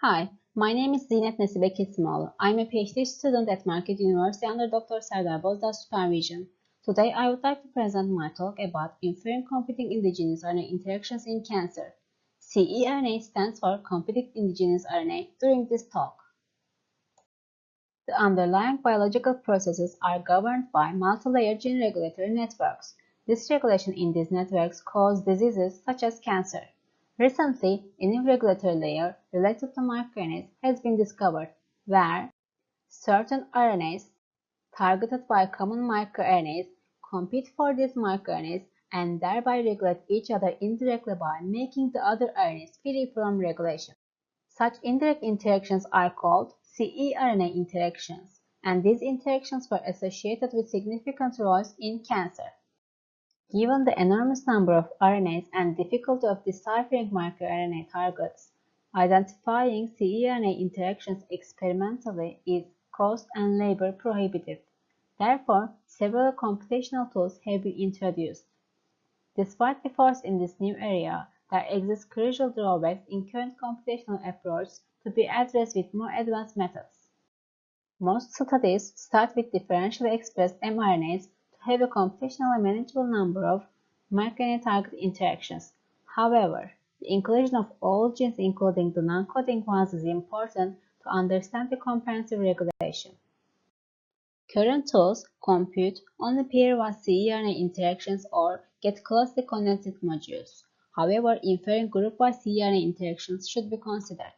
Hi, my name is Ziynet Nesibe Kesimoglu. I'm a PhD student at Market University under Dr. Serdar Bozda's supervision. Today, I would like to present my talk about inferring competing indigenous RNA interactions in cancer. ceRNA stands for competing indigenous RNA during this talk. The underlying biological processes are governed by multi-layer gene regulatory networks. Dysregulation in these networks cause diseases such as cancer. Recently, a new regulatory layer related to microRNAs has been discovered, where certain RNAs targeted by common microRNAs compete for these microRNAs and thereby regulate each other indirectly by making the other RNAs free from regulation. Such indirect interactions are called ceRNA interactions, and these interactions were associated with significant roles in cancer. Given the enormous number of RNAs and difficulty of deciphering microRNA targets, identifying ceRNA interactions experimentally is cost and labor prohibitive. Therefore, several computational tools have been introduced. Despite efforts in this new area, there exist crucial drawbacks in current computational approaches to be addressed with more advanced methods. Most studies start with differentially expressed mRNAs to have a computationally manageable number of microRNA target interactions. However, the inclusion of all genes including the non-coding ones is important to understand the comprehensive regulation. Current tools compute only pairwise ceRNA interactions or get closely connected modules. However, inferring groupwise ceRNA interactions should be considered.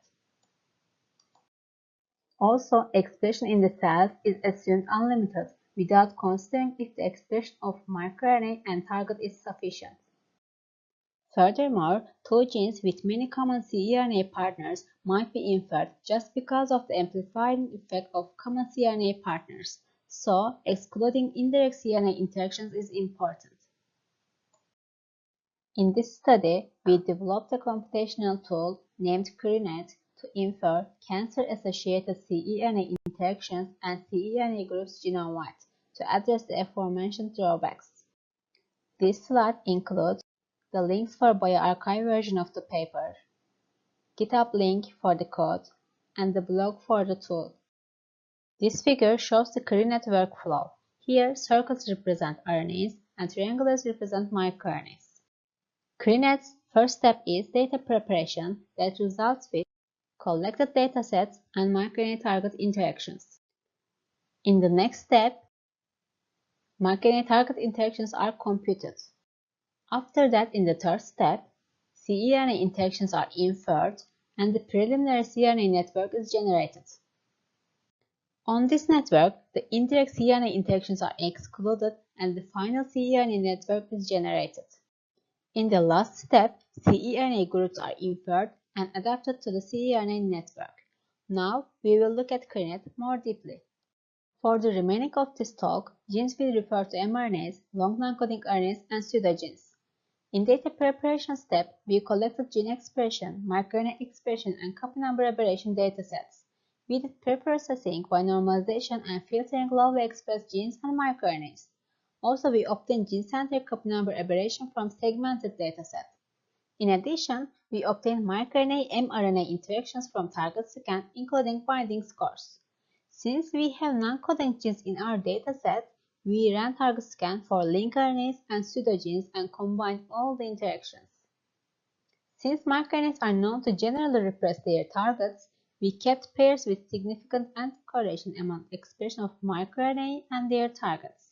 Also, expression in the cells is assumed unlimited without considering if the expression of microRNA and target is sufficient. Furthermore, two genes with many common ceRNA partners might be inferred just because of the amplifying effect of common ceRNA partners, so excluding indirect ceRNA interactions is important. In this study, we developed a computational tool named CRINET to infer cancer-associated ceRNA interactions and ceRNA groups genome-wide to address the aforementioned drawbacks. This slide includes the links for bioRxiv version of the paper, GitHub link for the code, and the blog for the tool. This figure shows the CRINET workflow. Here, circles represent RNAs and triangles represent microRNAs. CRINET's first step is data preparation that results with collected datasets and microRNA target interactions. In the next step, microRNA target interactions are computed. After that, in the third step, ceRNA interactions are inferred and the preliminary ceRNA network is generated. On this network, the indirect ceRNA interactions are excluded and the final ceRNA network is generated. In the last step, ceRNA groups are inferred and adapted to the ceRNA network. Now, we will look at CRINET more deeply. For the remaining of this talk, genes will refer to mRNAs, long non-coding RNAs, and pseudogenes. In data preparation step, we collected gene expression, microRNA expression, and copy number aberration datasets. We did preprocessing by normalization and filtering lowly expressed genes and microRNAs. Also, we obtained gene-centered copy number aberration from segmented dataset. In addition, we obtained microRNA mRNA interactions from target scan, including binding scores. Since we have non-coding genes in our dataset, we ran target scan for link RNAs and pseudogenes and combined all the interactions. Since microRNAs are known to generally repress their targets, we kept pairs with significant anti-correlation among expression of microRNA and their targets.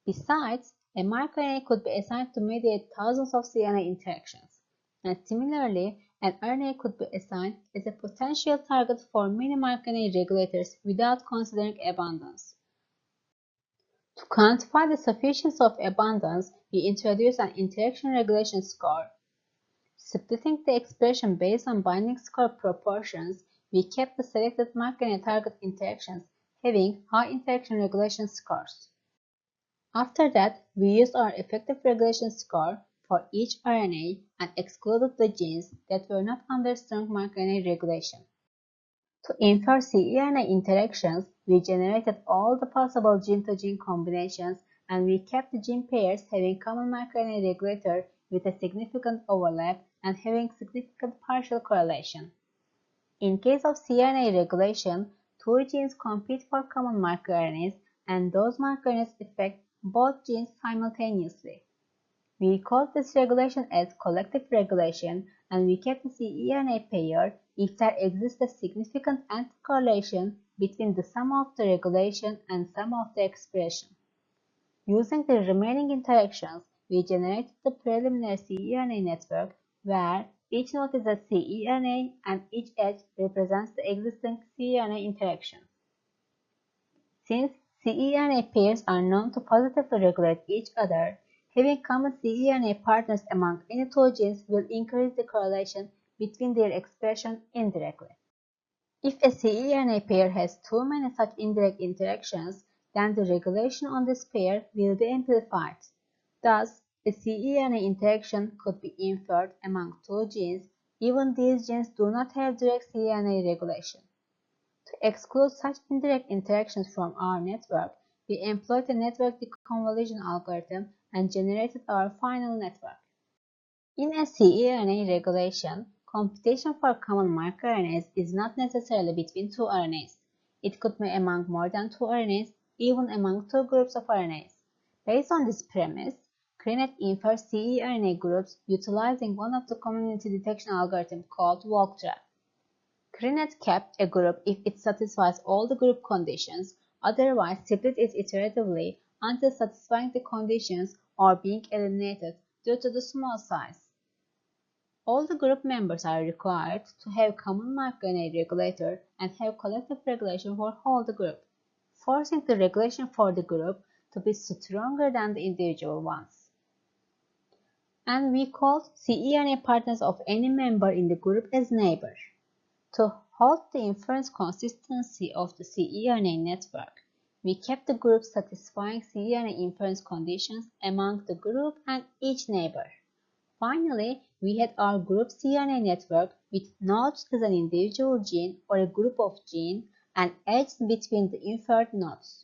Besides, a microRNA could be assigned to mediate thousands of ceRNA interactions, and similarly, an RNA could be assigned as a potential target for many microRNA regulators without considering abundance. To quantify the sufficiency of abundance, we introduced an interaction regulation score. Splitting the expression based on binding score proportions, we kept the selected microRNA target interactions having high interaction regulation scores. After that, we used our effective regulation score for each RNA and excluded the genes that were not under strong microRNA regulation. To infer ceRNA interactions, we generated all the possible gene-to-gene combinations and we kept the gene pairs having common microRNA regulator with a significant overlap and having significant partial correlation. In case of ceRNA regulation, two genes compete for common marker RNAs, and those marker RNAs affect both genes simultaneously. We call this regulation as collective regulation, and we kept the ceRNA pair if there exists a significant anticorrelation between the sum of the regulation and sum of the expression. Using the remaining interactions, we generated the preliminary ceRNA network where each node is a ceRNA and each edge represents the existing ceRNA interactions. Since ceRNA pairs are known to positively regulate each other, having common ceRNA partners among any two genes will increase the correlation between their expression indirectly. If a ceRNA pair has too many such indirect interactions, then the regulation on this pair will be amplified. Thus, a ceRNA interaction could be inferred among two genes, even these genes do not have direct ceRNA regulation. To exclude such indirect interactions from our network, we employed a network deconvolution algorithm and generated our final network. In a ceRNA regulation, computation for common marker RNAs is not necessarily between two RNAs. It could be among more than two RNAs, even among two groups of RNAs. Based on this premise, CRINET infers ceRNA groups utilizing one of the community detection algorithms called walkthrough. CRINET kept a group if it satisfies all the group conditions, otherwise split it iteratively until satisfying the conditions or being eliminated due to the small size. All the group members are required to have common marker RNA regulator and have collective regulation for whole the group, forcing the regulation for the group to be stronger than the individual ones. And we called ceRNA partners of any member in the group as neighbor. To hold the inference consistency of the ceRNA network, we kept the groups satisfying ceRNA inference conditions among the group and each neighbor. Finally, we had our group ceRNA network with nodes as an individual gene or a group of genes and edges between the inferred nodes.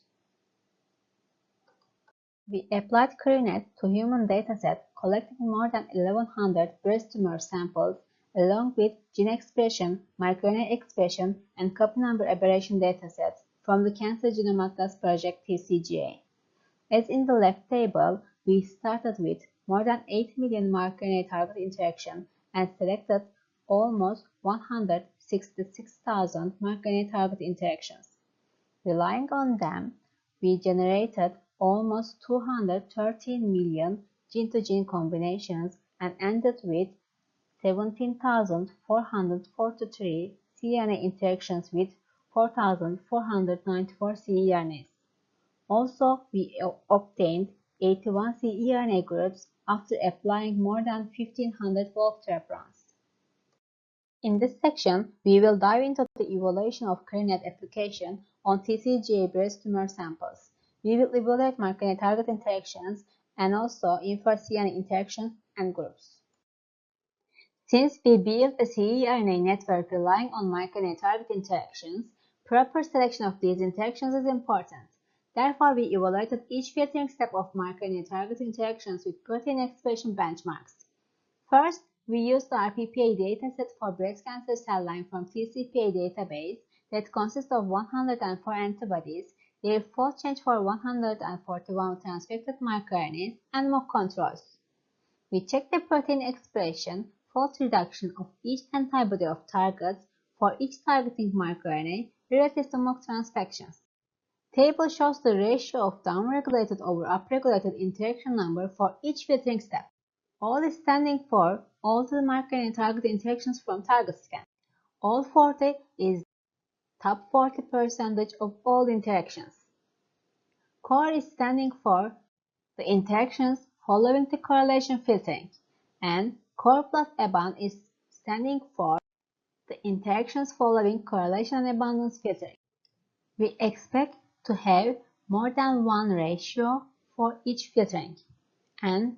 We applied CRINET to human dataset collecting more than 1100 breast tumor samples along with gene expression, microRNA expression, and copy number aberration datasets from the Cancer Genome Atlas Project TCGA. As in the left table, we started with more than 8 million microRNA target interaction and selected almost 166,000 microRNA target interactions. Relying on them, we generated almost 213 million gene-to-gene combinations and ended with 17,443 ceRNA interactions with 4,494 ceRNAs. Also, we obtained 81 ceRNA groups after applying more than 1,500 walkthrough runs. In this section, we will dive into the evaluation of CRINET application on TCGA breast tumor samples. We will evaluate microRNA target interactions and also infer ceRNA interactions and groups. Since we built a ceRNA network relying on microRNA target interactions, proper selection of these interactions is important. Therefore, we evaluated each filtering step of microRNA target interactions with protein expression benchmarks. First, we used the RPPA dataset for breast cancer cell line from TCPA database that consists of 104 antibodies, their fold change for 141 transfected microRNAs, and mock controls. We checked the protein expression, fold reduction of each antibody of targets for each targeting microRNA relative to mock transfections. Table shows the ratio of downregulated over upregulated interaction number for each filtering step. All is standing for all the microRNA target interactions from target scan. All 40 is top 40% of all interactions. Core is standing for the interactions following the correlation filtering, and core plus abound is standing for the interactions following correlation and abundance filtering. We expect to have more than one ratio for each filtering, and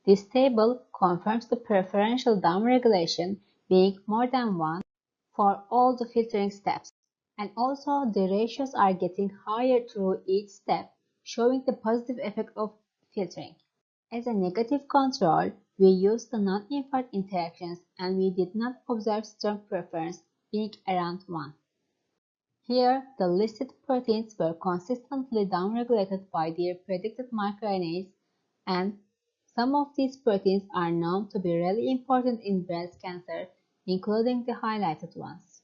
this table confirms the preferential downregulation being more than one for all the filtering steps, and also the ratios are getting higher through each step, showing the positive effect of filtering. As a negative control, we used the non-inferred interactions and we did not observe strong preference being around 1. Here, the listed proteins were consistently downregulated by their predicted microRNAs, and some of these proteins are known to be really important in breast cancer, including the highlighted ones.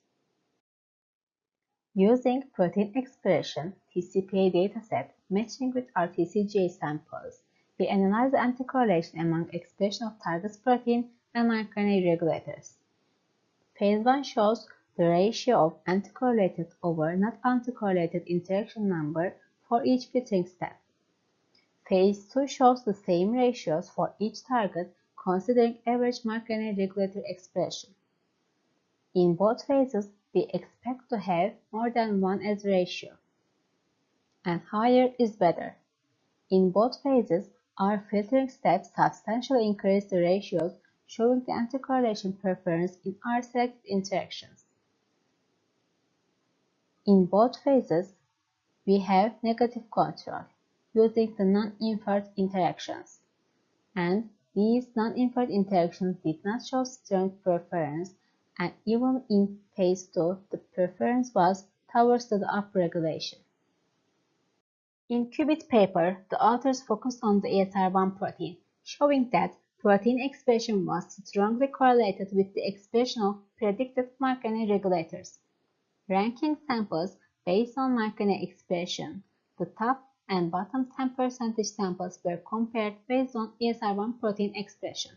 Using protein expression TCPA dataset matching with our TCGA samples, we analyze the anticorrelation among expression of target protein and microRNA regulators. Phase 1 shows the ratio of anticorrelated over not anticorrelated interaction number for each filtering step. Phase 2 shows the same ratios for each target considering average microRNA regulator expression. In both phases, we expect to have more than 1 as ratio, and higher is better. In both phases, our filtering steps substantially increase the ratios, showing the anticorrelation preference in our selected interactions. In both phases, we have negative control using the non-inferred interactions, and these non-inferred interactions did not show strong preference, and even in phase 2, the preference was towards the upregulation. In Qubit paper, the authors focused on the ESR1 protein, showing that protein expression was strongly correlated with the expression of predicted microRNA regulators. Ranking samples based on microRNA expression, the top and bottom 10% samples were compared based on ESR1 protein expression.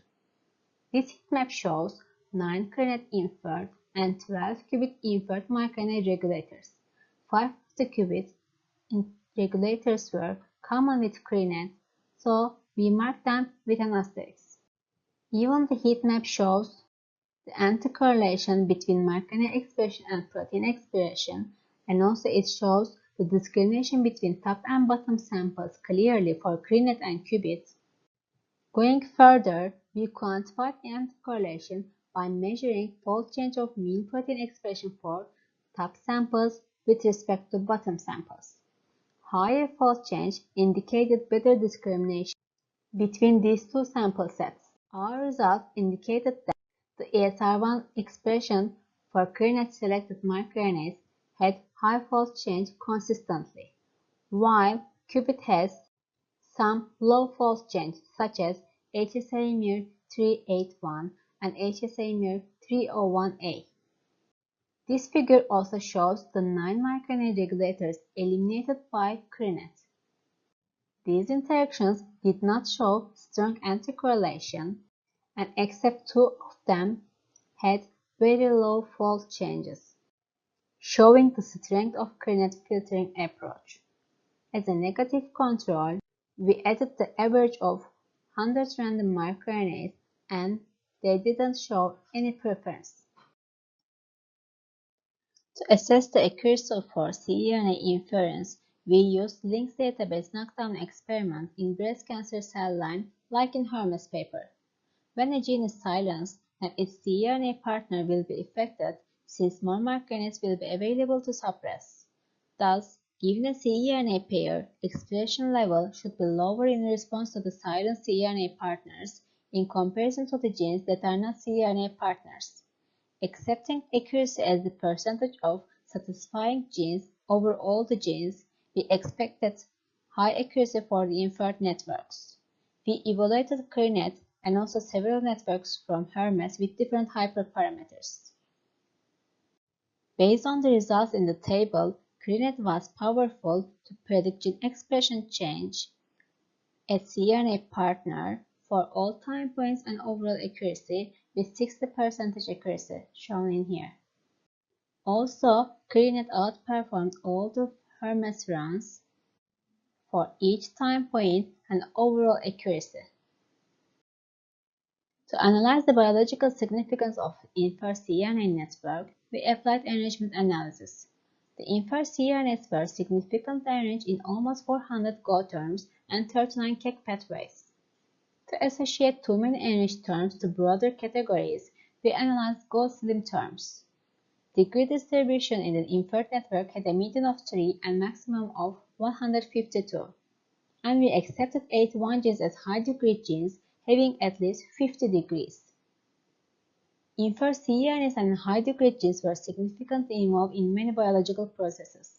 This heat map shows 9 CRINET inferred and 12 qubit inferred microRNA regulators. 5 of the qubit regulators were common with CRINET, so we marked them with an asterisk. Even the heat map shows the anticorrelation between microRNA expression and protein expression, and also it shows the discrimination between top and bottom samples clearly for CRINET and qubit. Going further, we quantified the anticorrelation by measuring fold change of mean protein expression for top samples with respect to bottom samples. Higher fold change indicated better discrimination between these two sample sets. Our results indicated that the ESR1 expression for CRINET selected microRNAs had high fold change consistently, while qubit has some low fold change such as HSA 381 and HSA 301A. This figure also shows the 9 microRNA regulators eliminated by CRINET. These interactions did not show strong anticorrelation, and except 2 of them had very low fold changes, showing the strength of CRINET filtering approach. As a negative control, we added the average of 100 random microRNAs, and they didn't show any preference. To assess the accuracy for ceRNA inference, we used Link's database knockdown experiment in breast cancer cell line like in Hermes paper. When a gene is silenced, then its ceRNA partner will be affected since more microRNAs will be available to suppress. Thus, given a ceRNA pair, expression level should be lower in response to the silenced ceRNA partners in comparison to the genes that are not ceRNA partners. Accepting accuracy as the percentage of satisfying genes over all the genes, we expected high accuracy for the inferred networks. We evaluated CRINET and also several networks from Hermes with different hyperparameters. Based on the results in the table, CRINET was powerful to predict gene expression change at ceRNA partner for all time points and overall accuracy with 60% accuracy shown in here. Also, CRINET outperformed all the Hermes runs for each time point and overall accuracy. To analyze the biological significance of the inferred ceRNA network, we applied enrichment analysis. The inferred ceRNAs were significantly enriched in almost 400 GO terms and 39 KEK pathways. To associate too many enriched terms to broader categories, we analyzed GO-SLIM terms. Degree distribution in the inferred network had a median of 3 and maximum of 152, and we accepted 81 genes as high-degree genes having at least 50 degrees. Inferred ceRNAs and high-degree genes were significantly involved in many biological processes.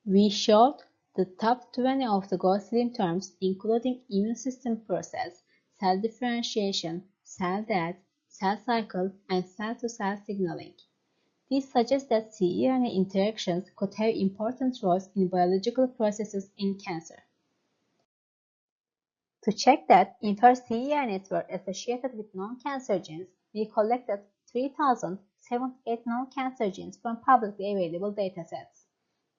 We showed the top 20 of the Gaussian terms, including immune system process, cell differentiation, cell death, cell cycle, and cell-to-cell signaling. This suggests that ceRNA interactions could have important roles in biological processes in cancer. To check that inferred ceRNAs were associated with non-cancer genes, we collected 3,078 non-cancer genes from publicly available datasets.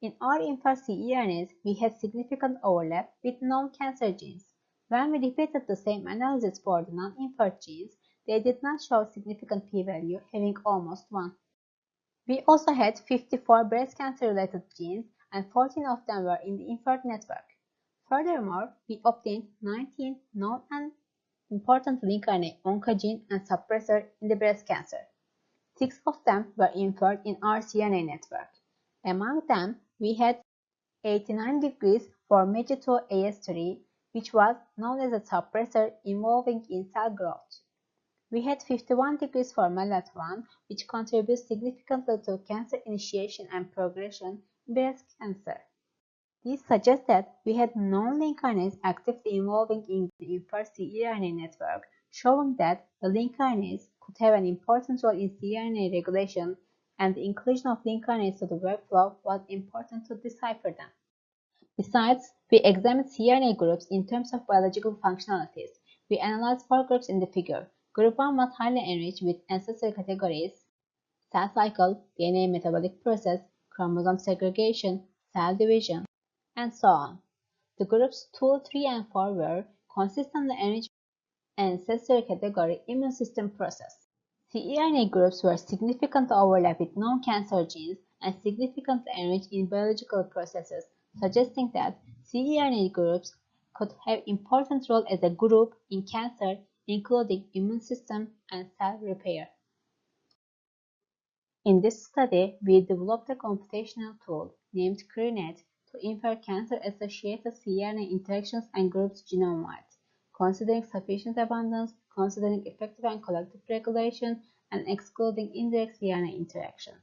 In our inferred ceRNAs, we had significant overlap with non-cancer genes. When we repeated the same analysis for the non-inferred genes, they did not show significant p-value, having almost 1. We also had 54 breast cancer-related genes, and 14 of them were in the inferred network. Furthermore, we obtained 19 known and important lncRNA oncogene and suppressor in the breast cancer. 6 of them were inferred in our CRNA network. Among them, we had 89 degrees for MAGE2-AS3, which was known as a suppressor involving in cell growth. We had 51 degrees for MALAT1, which contributes significantly to cancer initiation and progression in breast cancer. This suggests that we had known lncRNAs actively involving in the inferred ceRNA network, showing that the lncRNAs could have an important role in ceRNA regulation, and the inclusion of lncRNAs to the workflow was important to decipher them. Besides, we examined ceRNA groups in terms of biological functionalities. We analyzed 4 groups in the figure. Group 1 was highly enriched with ancestry categories, cell cycle, DNA metabolic process, chromosome segregation, cell division, and so on. The groups 2, 3, and 4 were consistently enriched with ancestry category immune system process. ceRNA groups were significantly overlapped with non-cancer genes and significantly enriched in biological processes, suggesting that ceRNA groups could have important role as a group in cancer, including immune system and cell repair. In this study, we developed a computational tool named CRINET to infer cancer-associated ceRNA interactions and groups genome-wide, considering sufficient abundance, considering effective and collective regulation, and excluding indirect ceRNA interactions.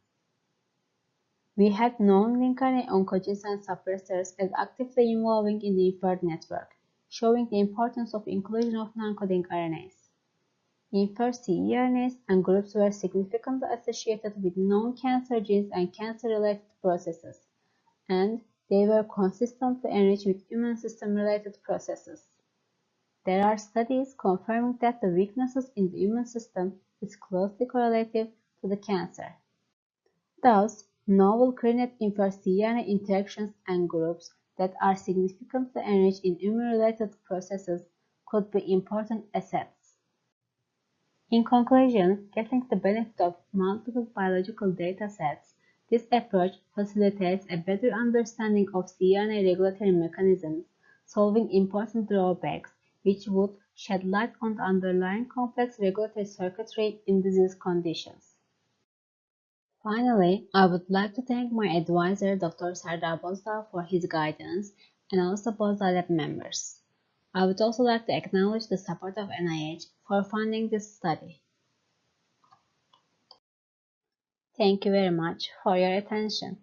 We had known lncRNA oncogenes and suppressors as actively involving in the inferred network, showing the importance of inclusion of non-coding RNAs. Inferred ceRNAs and groups were significantly associated with non-cancer genes and cancer-related processes, and they were consistently enriched with immune system-related processes. There are studies confirming that the weaknesses in the immune system is closely correlative to the cancer. Thus, novel CRINET inferred ceRNA interactions and groups that are significantly enriched in immune-related processes could be important assets. In conclusion, getting the benefit of multiple biological data sets, this approach facilitates a better understanding of ceRNA regulatory mechanisms, solving important drawbacks, which would shed light on the underlying complex regulatory circuitry in disease conditions. Finally, I would like to thank my advisor, Dr. Serdar Bozdağ, for his guidance, and also Bozdağ Lab members. I would also like to acknowledge the support of NIH for funding this study. Thank you very much for your attention.